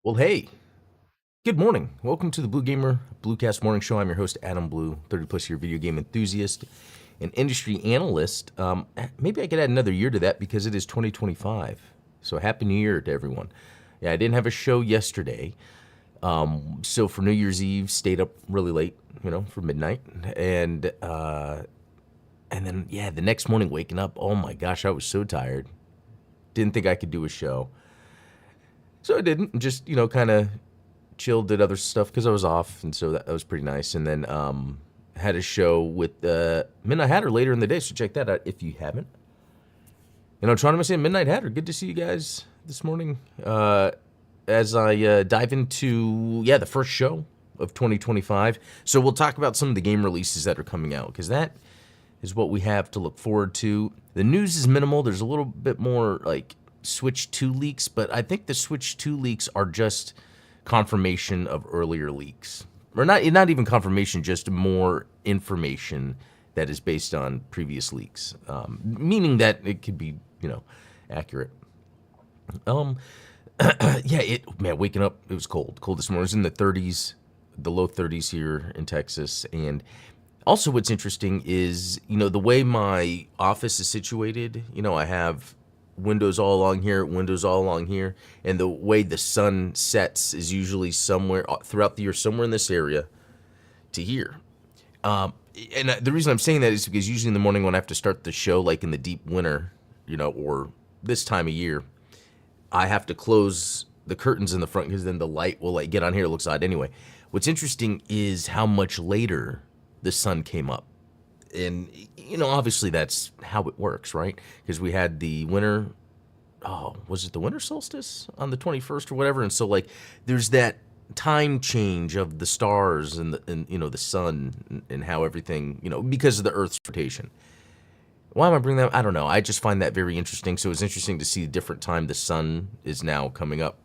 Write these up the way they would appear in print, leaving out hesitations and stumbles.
Well, hey, good morning. Welcome to the Blue Gamer Bluecast Morning Show. I'm your host, Adam Blue, 30 plus year video game enthusiast and industry analyst. Maybe I could add another year to that because it is 2025. So happy New Year to everyone. Yeah, I didn't have a show yesterday. So for New Year's Eve, stayed up really late, for midnight. And then, yeah, the next morning waking up, oh my gosh, I was so tired. Didn't think I could do a show. So I didn't, just, kind of chilled, did other stuff because I was off, and so that was pretty nice. And then had a show with Midnight Hatter later in the day, so check that out if you haven't. And I'm trying to say Midnight Hatter. Good to see you guys this morning. As I dive into the first show of 2025. So we'll talk about some of the game releases that are coming out because that is what we have to look forward to. The news is minimal. There's a little bit more like Switch 2 leaks, but I think the Switch 2 leaks are just confirmation of earlier leaks. Or not even confirmation, just more information that is based on previous leaks. Meaning that it could be, accurate. Waking up, it was cold. Cold this morning. It was in the 30s, the low 30s here in Texas. And also what's interesting is, the way my office is situated, I have windows all along here, windows all along here, and the way the sun sets is usually somewhere throughout the year, somewhere in this area to here. And the reason I'm saying that is because usually in the morning when I have to start the show, like in the deep winter, or this time of year, I have to close the curtains in the front because then the light will get on here. It looks odd anyway. What's interesting is how much later the sun came up. And, obviously that's how it works, right? Because we had the winter, was it the winter solstice on the 21st or whatever? And so, there's that time change of the stars and the sun and how everything, because of the Earth's rotation. Why am I bringing that up? I don't know. I just find that very interesting. So it's interesting to see the different time the sun is now coming up.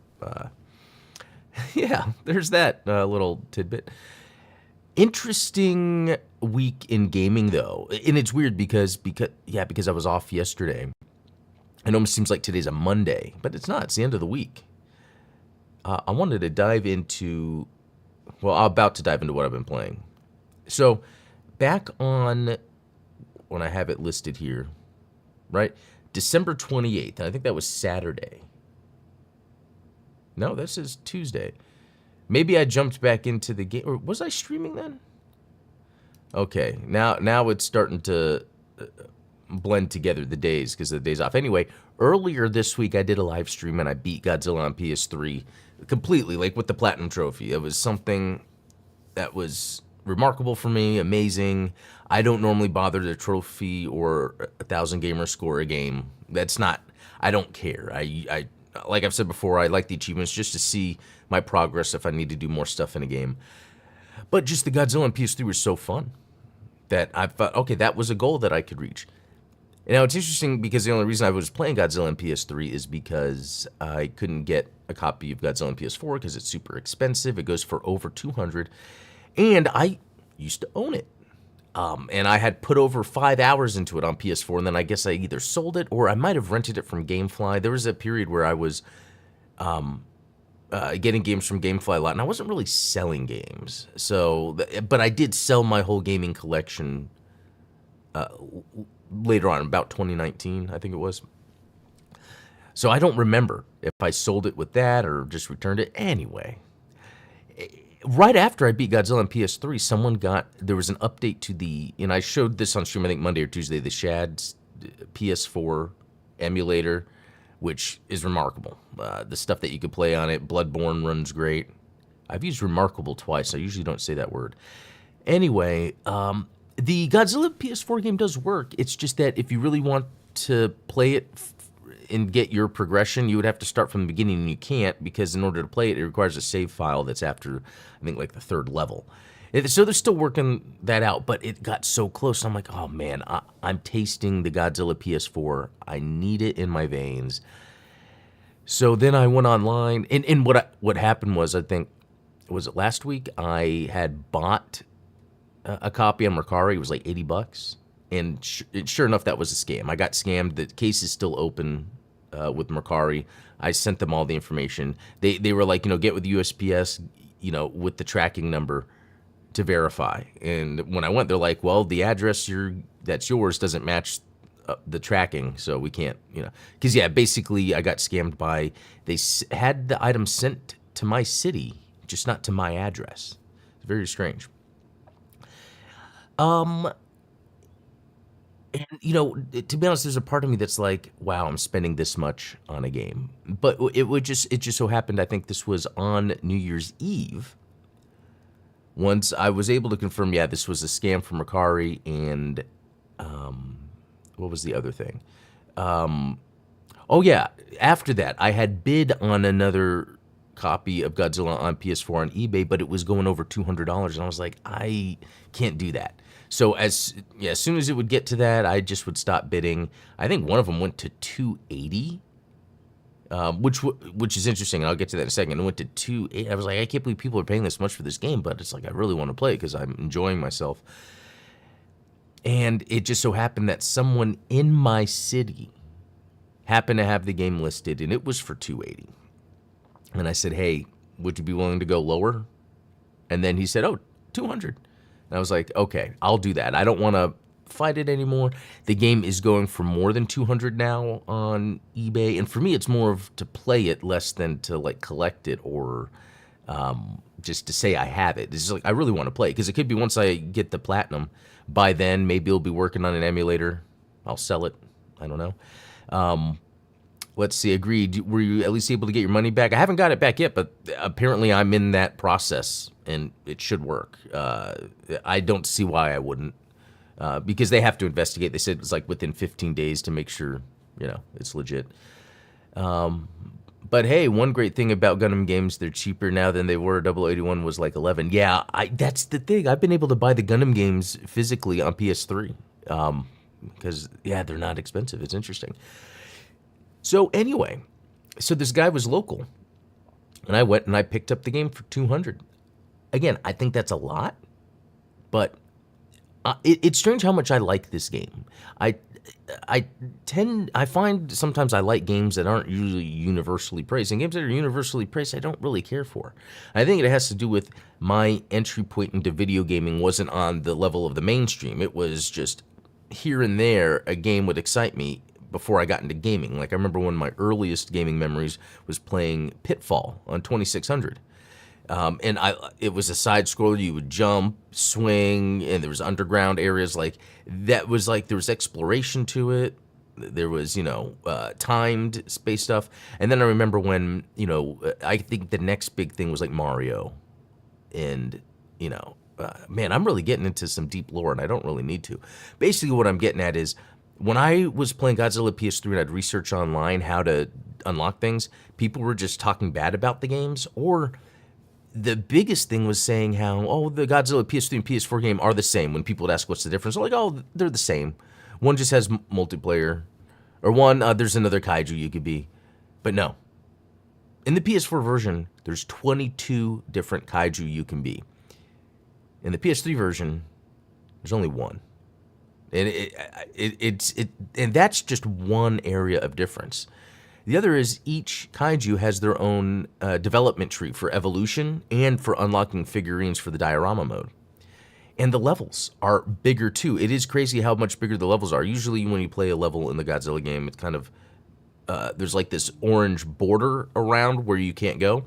There's that little tidbit. Interesting week in gaming though, and it's weird because I was off yesterday. It almost seems like today's a Monday, but it's not. It's the end of the week. I wanted to dive into, I'm about to dive into what I've been playing. So back on when I have it listed here, right? December 28th, and I think that was Saturday. No, this is Tuesday. Maybe I jumped back into the game, or was I streaming then? Okay, now it's starting to blend together the days because the days off. Anyway, earlier this week I did a live stream and I beat Godzilla on PS3 completely, with the Platinum Trophy. It was something that was remarkable for me, amazing. I don't normally bother to trophy or 1,000 gamer score a game. That's not, I don't care. I like I've said before, I like the achievements just to see my progress if I need to do more stuff in a game. But just the Godzilla on PS3 was so fun that I thought, okay, that was a goal that I could reach. And now it's interesting because the only reason I was playing Godzilla on PS3 is because I couldn't get a copy of Godzilla on PS4 because it's super expensive. It goes for over $200. And I used to own it. And I had put over 5 hours into it on PS4, and then I guess I either sold it or I might have rented it from GameFly. There was a period where I was getting games from GameFly a lot, and I wasn't really selling games. So, but I did sell my whole gaming collection later on, about 2019, I think it was. So I don't remember if I sold it with that or just returned it. Anyway, right after I beat Godzilla on PS3, there was an update to and I showed this on stream, I think Monday or Tuesday, the Shad's PS4 emulator, which is remarkable. The stuff that you could play on it, Bloodborne runs great. I've used remarkable twice. I usually don't say that word. Anyway, the Godzilla PS4 game does work. It's just that if you really want to play it and get your progression, you would have to start from the beginning, and you can't because in order to play it, it requires a save file that's after, I think, the third level. So they're still working that out, but it got so close. I'm like, oh man, I'm tasting the Godzilla PS4. I need it in my veins. So then I went online, and what happened was, I think, was it last week? I had bought a copy on Mercari. It was like $80. And sure enough, that was a scam. I got scammed. The case is still open with Mercari. I sent them all the information. They were like, get with USPS, with the tracking number to verify. And when I went, they're like, well, the address that's yours doesn't match the tracking, so we can't, because basically I got scammed by, they had the item sent to my city, just not to my address. It's very strange. And to be honest, there's a part of me that's like, wow, I'm spending this much on a game. But it just so happened, I think this was on New Year's Eve. Once I was able to confirm, this was a scam from Mercari, and what was the other thing? After that, I had bid on another copy of Godzilla on PS4 on eBay, but it was going over $200, and I was like, I can't do that. So as soon as it would get to that, I just would stop bidding. I think one of them went to $280, which is interesting, and I'll get to that in a second. It went to $280. I was like, I can't believe people are paying this much for this game, but it's like I really want to play it because I'm enjoying myself. And it just so happened that someone in my city happened to have the game listed, and it was for $280. And I said, hey, would you be willing to go lower? And then he said, oh, $200. And I was like, okay, I'll do that. I don't want to fight it anymore. The game is going for more than $200 now on eBay. And for me, it's more of to play it less than to like collect it or just to say I have it. It's just like, I really want to play it because it could be once I get the platinum, by then maybe I'll be working on an emulator. I'll sell it. I don't know. Let's see, agreed. Were you at least able to get your money back? I haven't got it back yet, but apparently I'm in that process, and it should work. I don't see why I wouldn't, because they have to investigate. They said it's like within 15 days to make sure, it's legit. But hey, one great thing about Gundam games, they're cheaper now than they were. 0081 was like 11. Yeah, that's the thing. I've been able to buy the Gundam games physically on PS3, because, they're not expensive. It's interesting. So anyway, this guy was local, and I went and I picked up the game for $200. Again, I think that's a lot, but it's strange how much I like this game. I find sometimes I like games that aren't usually universally praised, and games that are universally praised I don't really care for. I think it has to do with my entry point into video gaming wasn't on the level of the mainstream. It was just here and there a game would excite me before I got into gaming. Like I remember one of my earliest gaming memories was playing Pitfall on 2600. And it was a side scroller. You would jump, swing, and there was underground areas like that. Was like there was exploration to it. There was timed space stuff. And then I remember when I think the next big thing was like Mario, and man, I'm really getting into some deep lore, and I don't really need to. Basically, what I'm getting at is, when I was playing Godzilla PS3 and I'd research online how to unlock things, people were just talking bad about the games, or the biggest thing was saying how, the Godzilla PS3 and PS4 game are the same. When people would ask what's the difference, they're like, they're the same. One just has multiplayer, or one, there's another kaiju you could be. But no. In the PS4 version, there's 22 different kaiju you can be. In the PS3 version, there's only one. And and that's just one area of difference. The other is each kaiju has their own development tree for evolution and for unlocking figurines for the diorama mode. And the levels are bigger too. It is crazy how much bigger the levels are. Usually when you play a level in the Godzilla game, it's kind of, there's like this orange border around where you can't go.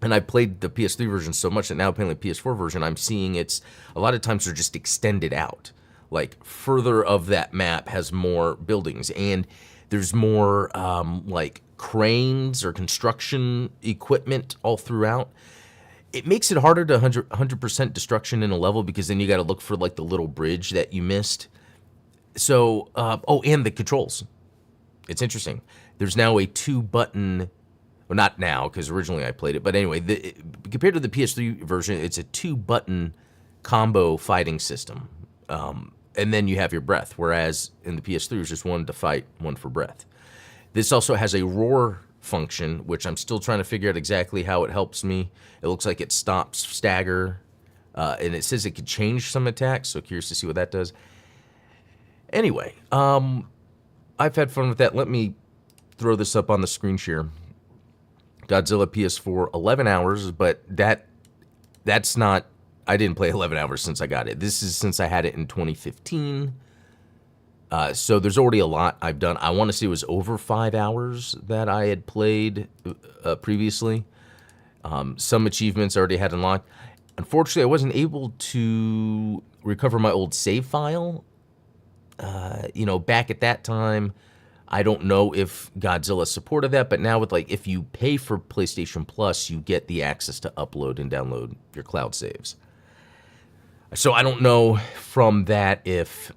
And I played the PS3 version so much that now playing the PS4 version, I'm seeing it's, a lot of times they're just extended out. Like further of that map has more buildings, and there's more like cranes or construction equipment all throughout. It makes it harder to 100% destruction in a level, because then you got to look for like the little bridge that you missed. So, and the controls. It's interesting. There's now a 2-button, well, not now, because originally I played it, but anyway, compared to the PS3 version, it's a 2-button combo fighting system. And then you have your breath, whereas in the PS3, it's just one to fight, one for breath. This also has a roar function, which I'm still trying to figure out exactly how it helps me. It looks like it stops stagger, and it says it could change some attacks, so curious to see what that does. Anyway, I've had fun with that. Let me throw this up on the screen share. Godzilla PS4, 11 hours, but that's not, I didn't play 11 hours since I got it. This is since I had it in 2015. So there's already a lot I've done. I want to say it was over 5 hours that I had played previously. Some achievements I already had unlocked. Unfortunately, I wasn't able to recover my old save file. Back at that time, I don't know if Godzilla supported that, but now with if you pay for PlayStation Plus, you get the access to upload and download your cloud saves. So I don't know from that if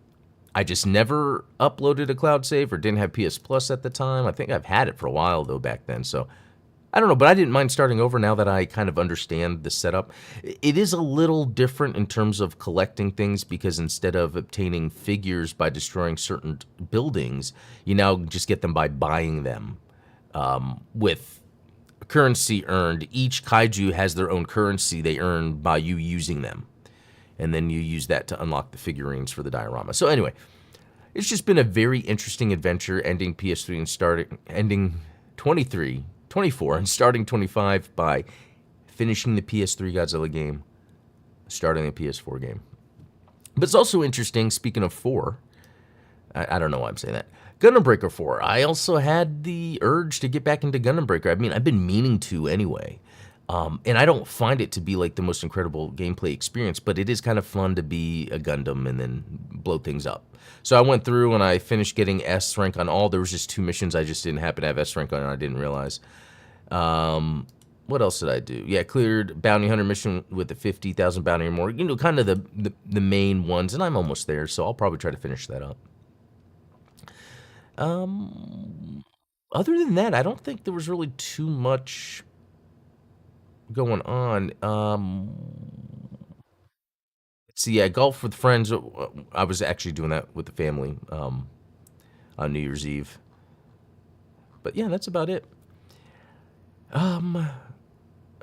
I just never uploaded a cloud save or didn't have PS Plus at the time. I think I've had it for a while though back then, so I don't know, but I didn't mind starting over now that I kind of understand the setup. It is a little different in terms of collecting things because instead of obtaining figures by destroying certain buildings, you now just get them by buying them with currency earned. Each kaiju has their own currency they earn by you using them. And then you use that to unlock the figurines for the diorama. So anyway, it's just been a very interesting adventure ending PS3 and ending 24 and starting 25 by finishing the PS3 Godzilla game, starting the PS4 game. But it's also interesting, speaking of 4, I don't know why I'm saying that, Gundam Breaker 4. I also had the urge to get back into Gundam Breaker. I mean, I've been meaning to anyway. And I don't find it to be the most incredible gameplay experience, but it is kind of fun to be a Gundam and then blow things up. So I went through and I finished getting S rank on all. There was just 2 missions I just didn't happen to have S rank on and I didn't realize. What else did I do? Yeah, cleared Bounty Hunter mission with the 50,000 bounty or more. Kind of the main ones, and I'm almost there, so I'll probably try to finish that up. Other than that, I don't think there was really too much going on. Let's see, yeah, golf with friends. I was actually doing that with the family on New Year's Eve. But yeah, that's about it.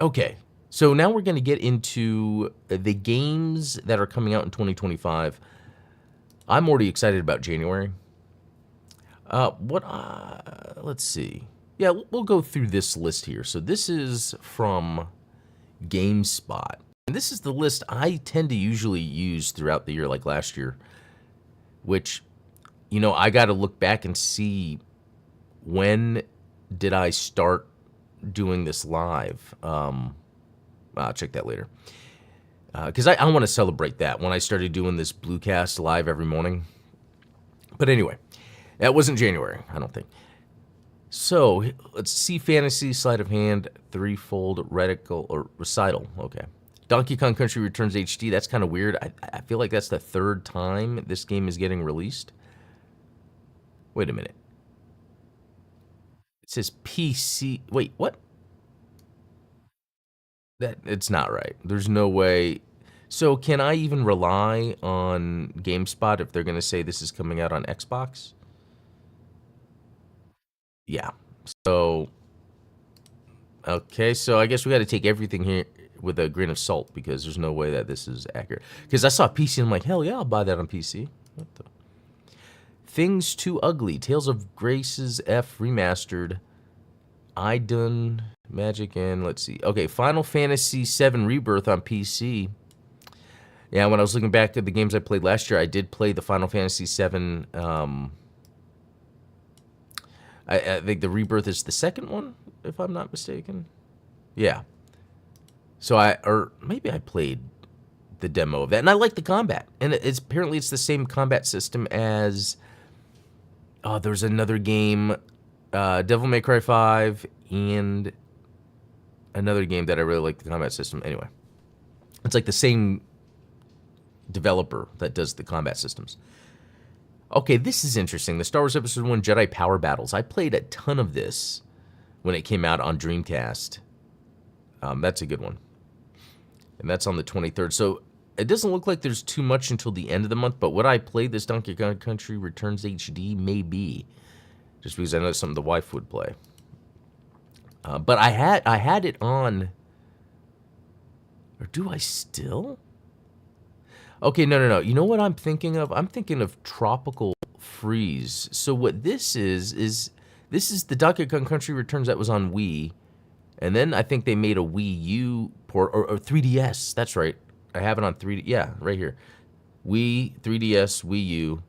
Okay, so now we're going to get into the games that are coming out in 2025. I'm already excited about January. Let's see. Yeah, we'll go through this list here. So this is from GameSpot. And this is the list I tend to usually use throughout the year, like last year, which, I got to look back and see when did I start doing this live. I'll check that later. Because I want to celebrate that when I started doing this Bluecast live every morning. But anyway, that wasn't January, I don't think. So, let's see. Fantasy, Sleight of Hand, Threefold, Recital. Okay. Donkey Kong Country Returns HD. That's kind of weird. I feel like that's the 3rd time this game is getting released. Wait a minute. It says PC. Wait, what? It's not right. There's no way. So can I even rely on GameSpot if they're going to say this is coming out on Xbox? Yeah. So, okay. So I guess we got to take everything here with a grain of salt because there's no way that this is accurate. Because I saw PC and I'm like, hell yeah, I'll buy that on PC. What the? Things Too Ugly, Tales of Grace's F Remastered, Idun, Magic, and let's see. Okay, Final Fantasy VII Rebirth on PC. Yeah, when I was looking back at the games I played last year, I did play the Final Fantasy VII. I think the Rebirth is the 2nd one, if I'm not mistaken. Yeah. So or maybe I played the demo of that, and I like the combat. And apparently it's the same combat system as. There's another game, Devil May Cry 5, and another game that I really like the combat system. Anyway, it's like the same developer that does the combat systems. Okay, this is interesting. The Star Wars Episode 1 Jedi Power Battles. I played a ton of this when it came out on Dreamcast. That's a good one. And that's on the 23rd. So it doesn't look like there's too much until the end of the month, but would I play this Donkey Kong Country Returns HD? Maybe. Just because I know it's something the wife would play. But I had it on, or do I still? Okay, no. You know what I'm thinking of? I'm thinking of Tropical Freeze. So what this is this is the Donkey Kong Country Returns that was on Wii, And then I think they made a Wii U port, or 3DS. That's right. I have it on 3D. Yeah, right here. Wii, 3DS, Wii U,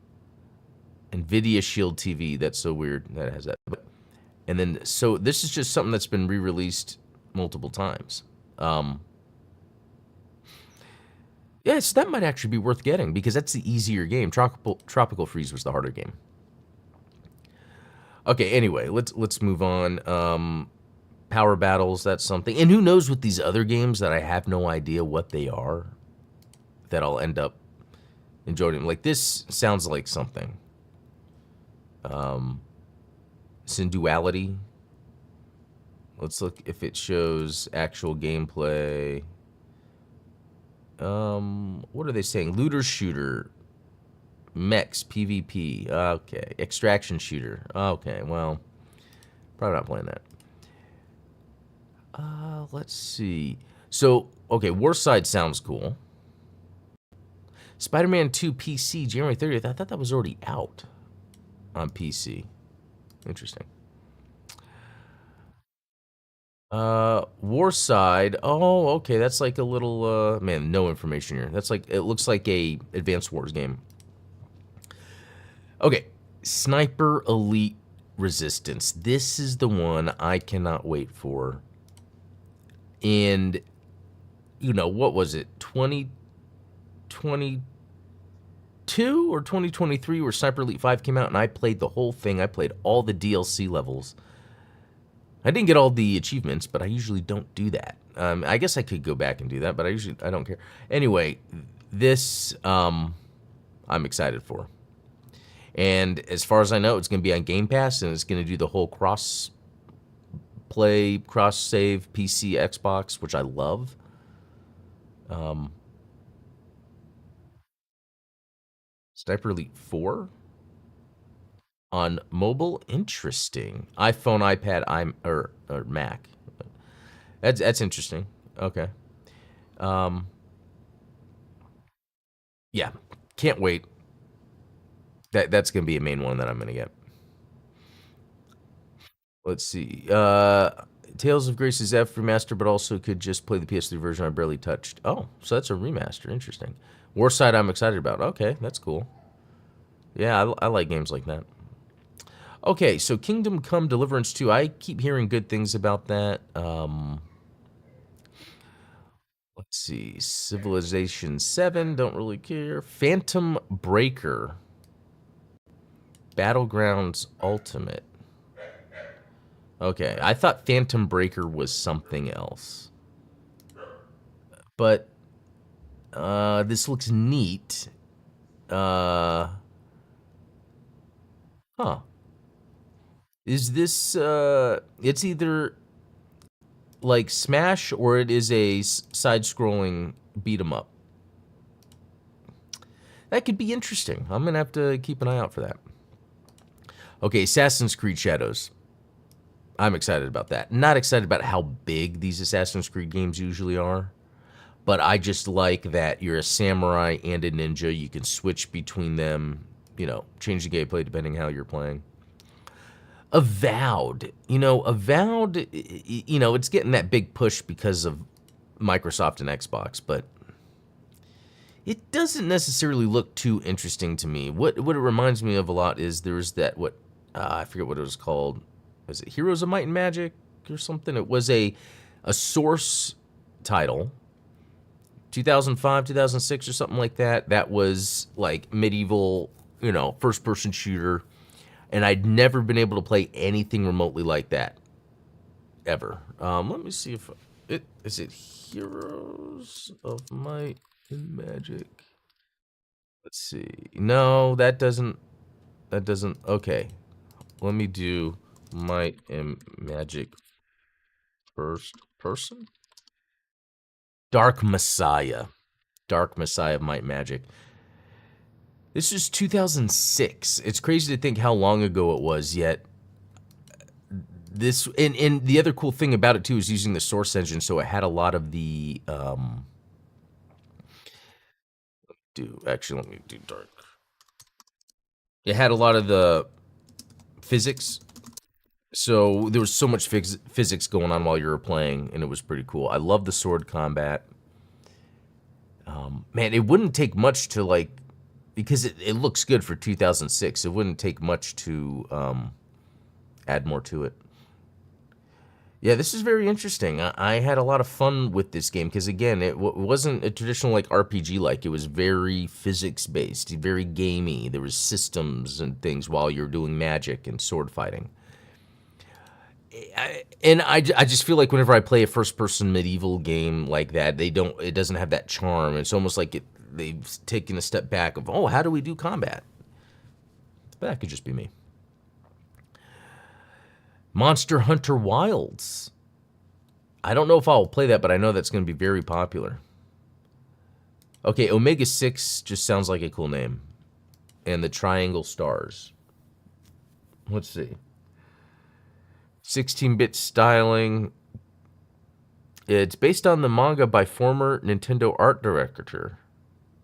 NVIDIA Shield TV. That's so weird that it has that. And then, so this is just something that's been re-released multiple times. Yeah, so that might actually be worth getting because that's the easier game. Tropical Freeze was the harder game. Okay, anyway, let's move on. Power Battles, that's something. And who knows with these other games that I have no idea what they are that I'll end up enjoying. Like this sounds like something. Synduality. Let's look if it shows actual gameplay. What are they saying? Looter shooter. Mechs, PvP. Okay. Extraction shooter. Okay, well, probably not playing that. Let's see. So, okay, Warside sounds cool. Spider-Man 2 PC, January 30th. I thought that was already out on PC. Interesting. Warside. Oh, okay. That's like a little, man, no information here. That's like, it looks like a Advanced Wars game. Okay. Sniper Elite Resistance. This is the one I cannot wait for. And, you know, what was it? 2022 or 2023 where Sniper Elite 5 came out and I played the whole thing. I played all the DLC levels. I didn't get all the achievements, but I usually don't do that. I guess I could go back and do that, but I don't care. Anyway, this I'm excited for. And as far as I know, it's going to be on Game Pass, and it's going to do the whole cross-play, cross-save, PC, Xbox, which I love. Sniper Elite 4 on mobile, interesting. iPhone, iPad, or Mac. That's interesting. Okay. Yeah, can't wait. That's gonna be a main one that I'm gonna get. Let's see. Tales of Grace's F remaster, but also could just play the PS3 version I barely touched. Oh, so that's a remaster. Interesting. Warside, I'm excited about. Okay, that's cool. Yeah, I like games like that. Okay, so Kingdom Come Deliverance 2. I keep hearing good things about that. Let's see. Civilization 7. Don't really care. Phantom Breaker. Battlegrounds Ultimate. Okay, I thought Phantom Breaker was something else. But this looks neat. Huh. Is this it's either like Smash or it is a side-scrolling beat 'em up. That could be interesting. I'm gonna have to keep an eye out for that. Okay, Assassin's Creed Shadows. I'm excited about that. Not excited about how big these Assassin's Creed games usually are, but I just like that you're a samurai and a ninja. You can switch between them, you know, change the gameplay depending how you're playing. Avowed, it's getting that big push because of Microsoft and Xbox, but it doesn't necessarily look too interesting to me. What it reminds me of a lot is there's that, I forget what it was called. Was it Heroes of Might and Magic or something? It was a Source title, 2005, 2006 or something like that. That was like medieval, first-person shooter. And I'd never been able to play anything remotely like that, ever. Let me see if is it Heroes of Might and Magic. Let's see. No, that doesn't. Okay, let me do Might and Magic first person. Dark Messiah of Might and Magic. This is 2006. It's crazy to think how long ago it was, yet this, and the other cool thing about it too is using the Source engine, so it had a lot of the, let me do dark. It had a lot of the physics So there was so much physics going on while you were playing, and it was pretty cool. I love the sword combat. Man, it wouldn't take much to like, because it looks good for 2006. It wouldn't take much to add more to it. Yeah, this is very interesting. I had a lot of fun with this game because, again, it wasn't a traditional like RPG like. It was very physics based, very gamey. There was systems and things while you're doing magic and sword fighting. I just feel like whenever I play a first person medieval game like that, it doesn't have that charm. It's almost like they've taken a step back of, oh, how do we do combat? But that could just be me. Monster Hunter Wilds. I don't know if I'll play that, but I know that's going to be very popular. Okay, Omega 6 just sounds like a cool name. And the Triangle Stars. Let's see. 16-bit styling. It's based on the manga by former Nintendo art director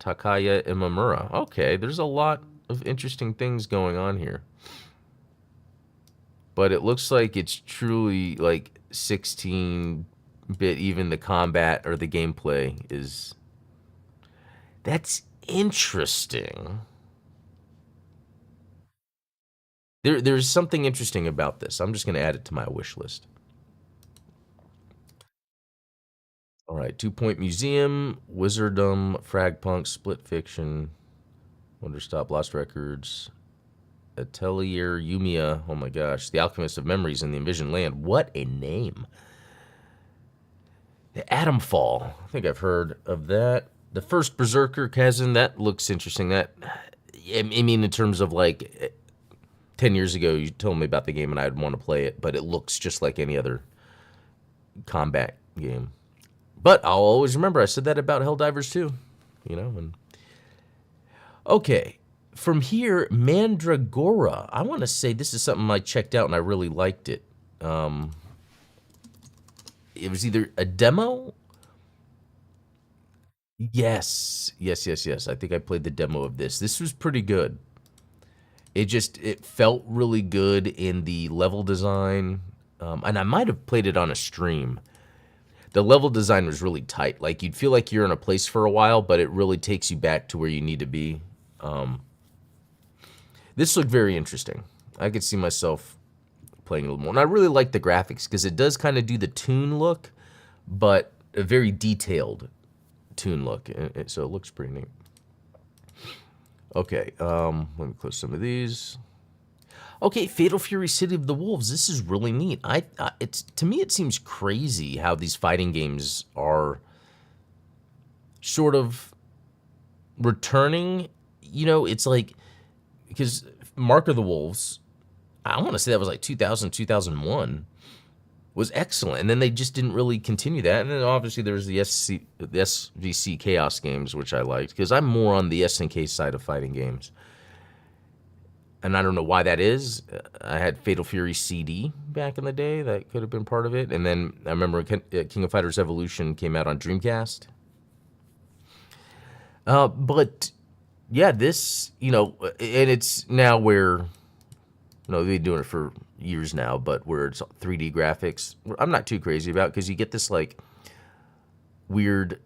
Takaya Imamura. Okay, there's a lot of interesting things going on here. But it looks like it's truly like 16-bit. Even the combat or the gameplay is... That's interesting. There's something interesting about this. I'm just going to add it to my wish list. All right, 2 Point Museum, Wizardom, Fragpunk, Split Fiction, Wonderstop, Lost Records, Atelier Yumiya. Oh my gosh, The Alchemist of Memories in the Envisioned Land. What a name! The Atomfall. I think I've heard of that. The First Berserker, Kazan. That looks interesting. That, I mean, in terms of like 10 years ago, you told me about the game and I'd want to play it, but it looks just like any other combat game. But I'll always remember I said that about Helldivers too, you know. And okay, from here, Mandragora. I want to say this is something I checked out and I really liked it. It was either a demo. Yes. I think I played the demo of this. This was pretty good. It felt really good in the level design, and I might have played it on a stream. The level design was really tight. Like, you'd feel like you're in a place for a while, but it really takes you back to where you need to be. This looked very interesting. I could see myself playing a little more. And I really like the graphics because it does kind of do the Toon look, but a very detailed Toon look. So it looks pretty neat. Okay, let me close some of these. Okay, Fatal Fury City of the Wolves. This is really neat. It's, to me, it seems crazy how these fighting games are sort of returning. You know, it's like, because Mark of the Wolves, I want to say that was like 2000, 2001, was excellent. And then they just didn't really continue that. And then obviously there's the SVC Chaos games, which I liked, because I'm more on the SNK side of fighting games. And I don't know why that is. I had Fatal Fury CD back in the day. That could have been part of it. And then I remember King of Fighters Evolution came out on Dreamcast. But yeah, this, you know, and it's now where, you know, they've been doing it for years now, but where it's 3D graphics, I'm not too crazy about, because you get this like weird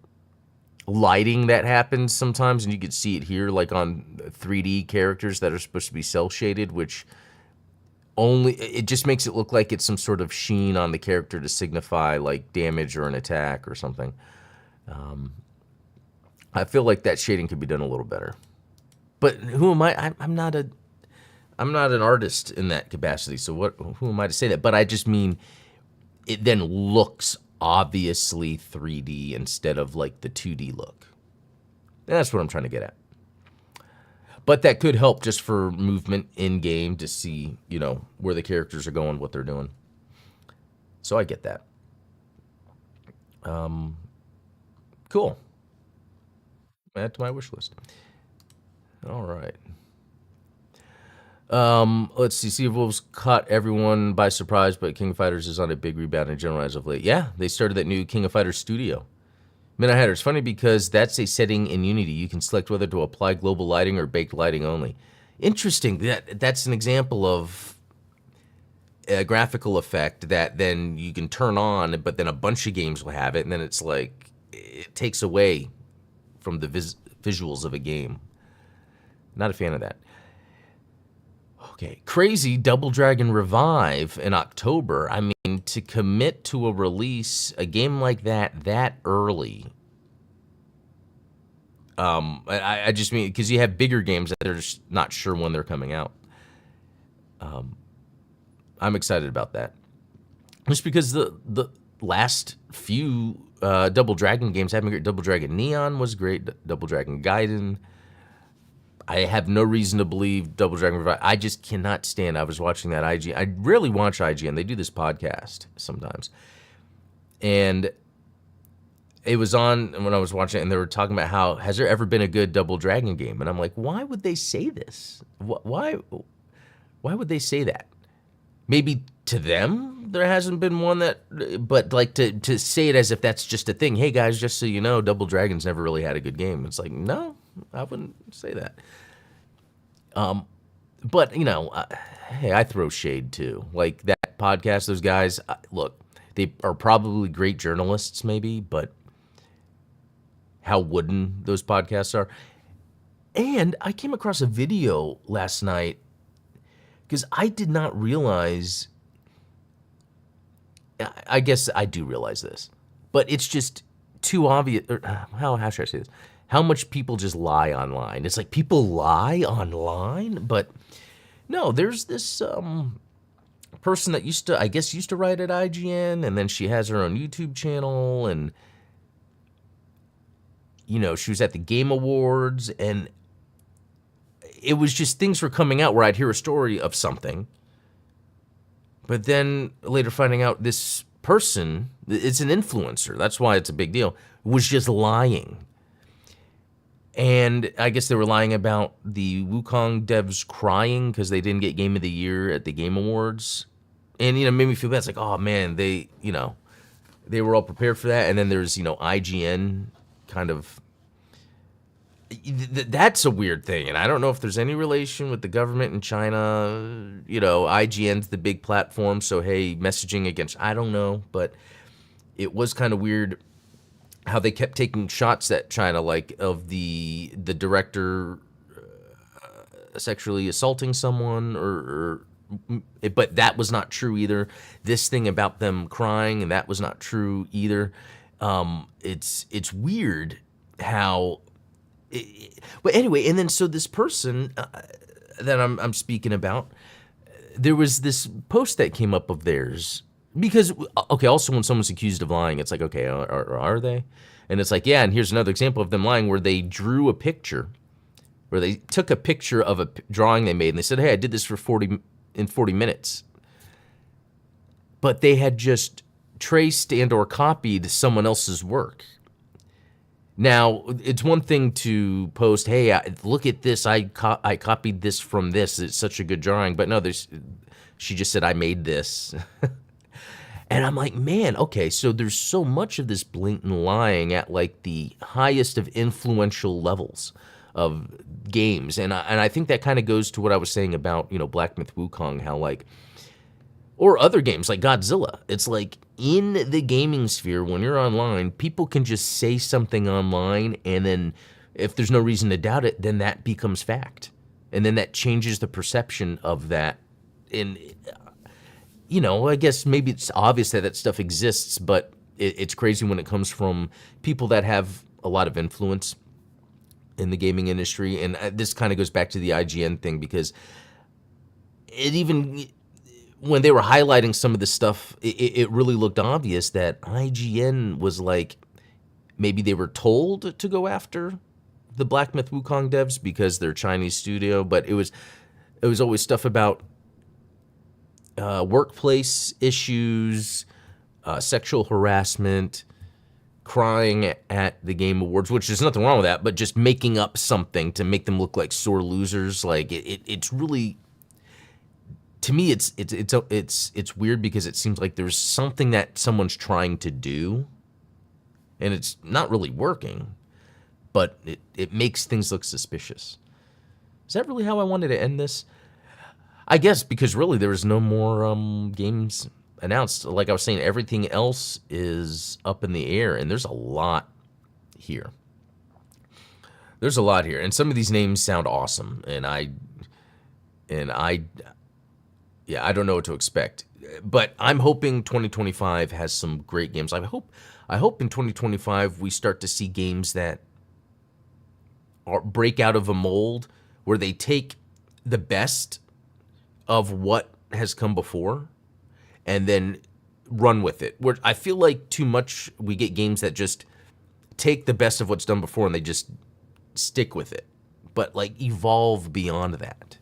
lighting that happens sometimes, and you could see it here, like on 3D characters that are supposed to be cell shaded, which it just makes it look like it's some sort of sheen on the character to signify like damage or an attack or something. I feel like that shading could be done a little better. But who am I? I'm not an artist in that capacity, so who am I to say that? But I just mean, it then looks obviously 3D instead of like the 2D look. And that's what I'm trying to get at. But that could help just for movement in game to see, you know, where the characters are going, what they're doing. So I get that. Cool. Add to my wish list. All right. Let's see. Sea of Wolves caught everyone by surprise, but King of Fighters is on a big rebound in general as of late. Yeah, they started that new King of Fighters studio. Midnight Hatter, it's funny because that's a setting in Unity. You can select whether to apply global lighting or baked lighting only. Interesting. That's an example of a graphical effect that then you can turn on, but then a bunch of games will have it, and then it's like it takes away from the visuals of a game. Not a fan of that. Okay, crazy Double Dragon Revive in October. I mean, to commit to a release, a game like that early. I just mean, because you have bigger games that they're just not sure when they're coming out. I'm excited about that. Just because the last few Double Dragon games have been great. Double Dragon Neon was great. Double Dragon Gaiden. I have no reason to believe Double Dragon Revive. I just cannot stand. I was watching that IGN. I rarely watch IGN. They do this podcast sometimes. And it was on when I was watching it, and they were talking about how, has there ever been a good Double Dragon game? And I'm like, why would they say this? Why would they say that? Maybe to them, there hasn't been one that, but like to say it as if that's just a thing. Hey guys, just so you know, Double Dragon's never really had a good game. It's like, no, I wouldn't say that. But you know, hey, I throw shade too. Like that podcast, those guys, look, they are probably great journalists maybe, but how wooden those podcasts are. And I came across a video last night because I did not realize, I guess I do realize this, but it's just too obvious. How should I say this? How much people just lie online. It's like people lie online, but no, there's this person that used to write at IGN, and then she has her own YouTube channel, and you know, she was at the Game Awards, and it was just things were coming out where I'd hear a story of something, but then later finding out this person, it's an influencer, that's why it's a big deal, was just lying. And I guess they were lying about the Wukong devs crying because they didn't get Game of the Year at the Game Awards. And, you know, made me feel bad. It's like, oh man, they were all prepared for that. And then there's, you know, IGN kind of, that's a weird thing. And I don't know if there's any relation with the government in China. You know, IGN's the big platform. So, hey, messaging against, I don't know. But it was kind of weird how they kept taking shots at China, like of the director sexually assaulting someone, but that was not true either. This thing about them crying, and that was not true either. It's weird how. But anyway, and then so this person that I'm speaking about, there was this post that came up of theirs. Because, okay, also when someone's accused of lying, it's like, okay, are they? And it's like, yeah, and here's another example of them lying where they drew a picture, where they took a picture of a drawing they made, and they said, hey, I did this for 40 minutes. But they had just traced and or copied someone else's work. Now, it's one thing to post, hey, look at this, I copied this from this, it's such a good drawing. But no, she just said, I made this. And I'm like, man, okay, so there's so much of this blatant lying at like the highest of influential levels of games. And I think that kind of goes to what I was saying about, you know, Black Myth Wukong, how like, or other games like Godzilla. It's like in the gaming sphere, when you're online, people can just say something online, and then if there's no reason to doubt it, then that becomes fact. And then that changes the perception of that. And you know, I guess maybe it's obvious that stuff exists, but it's crazy when it comes from people that have a lot of influence in the gaming industry. And this kind of goes back to the IGN thing, because when they were highlighting some of this stuff, it really looked obvious that IGN was like, maybe they were told to go after the Black Myth Wukong devs because they're a Chinese studio, but it was always stuff about workplace issues, sexual harassment, crying at the Game Awards, which there's nothing wrong with that, but just making up something to make them look like sore losers. Like it's really, to me, it's weird because it seems like there's something that someone's trying to do, and it's not really working, but it makes things look suspicious. Is that really how I wanted to end this? I guess because really there is no more games announced. Like I was saying, everything else is up in the air, and there's a lot here. There's a lot here, and some of these names sound awesome, and yeah, I don't know what to expect. But I'm hoping 2025 has some great games. I hope in 2025 we start to see games that break out of a mold where they take the best of what has come before and then run with it. Where I feel like too much we get games that just take the best of what's done before and they just stick with it, but like evolve beyond that.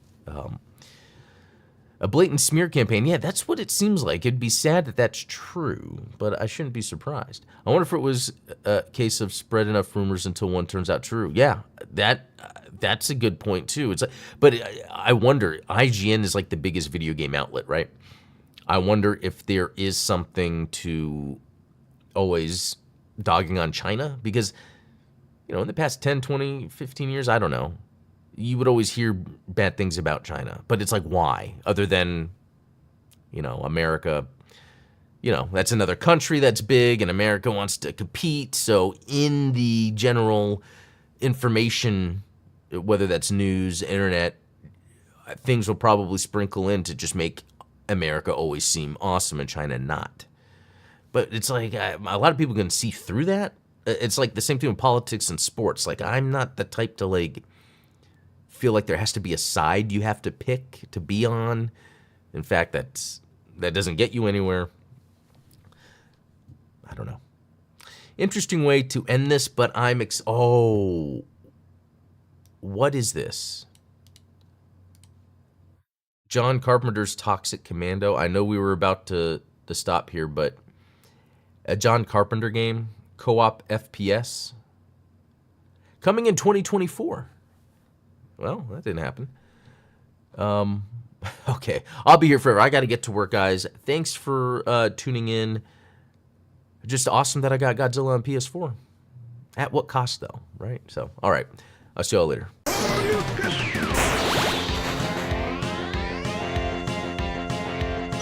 A blatant smear campaign, yeah, that's what it seems like. It'd be sad that that's true, but I shouldn't be surprised. I wonder if it was a case of spread enough rumors until one turns out true. Yeah, that's a good point too. It's like, but I wonder, IGN is like the biggest video game outlet, right? I wonder if there is something to always dogging on China, because in the past 10, 20, 15 years, I don't know, you would always hear bad things about China, but it's like, why? Other than, America, that's another country that's big and America wants to compete. So in the general information, whether that's news, internet, things will probably sprinkle in to just make America always seem awesome and China not. But it's like, a lot of people can see through that. It's like the same thing with politics and sports. Like, I'm not the type to like feel like there has to be a side you have to pick to be on. In fact, that doesn't get you anywhere. I don't know. Interesting way to end this, but I'm what is this? John Carpenter's Toxic Commando. I know we were about to stop here, but a John Carpenter game, co-op FPS, coming in 2024. Well, that didn't happen. Okay, I'll be here forever. I got to get to work, guys. Thanks for tuning in. Just awesome that I got Godzilla on PS4. At what cost, though, right? So, all right. I'll see y'all later.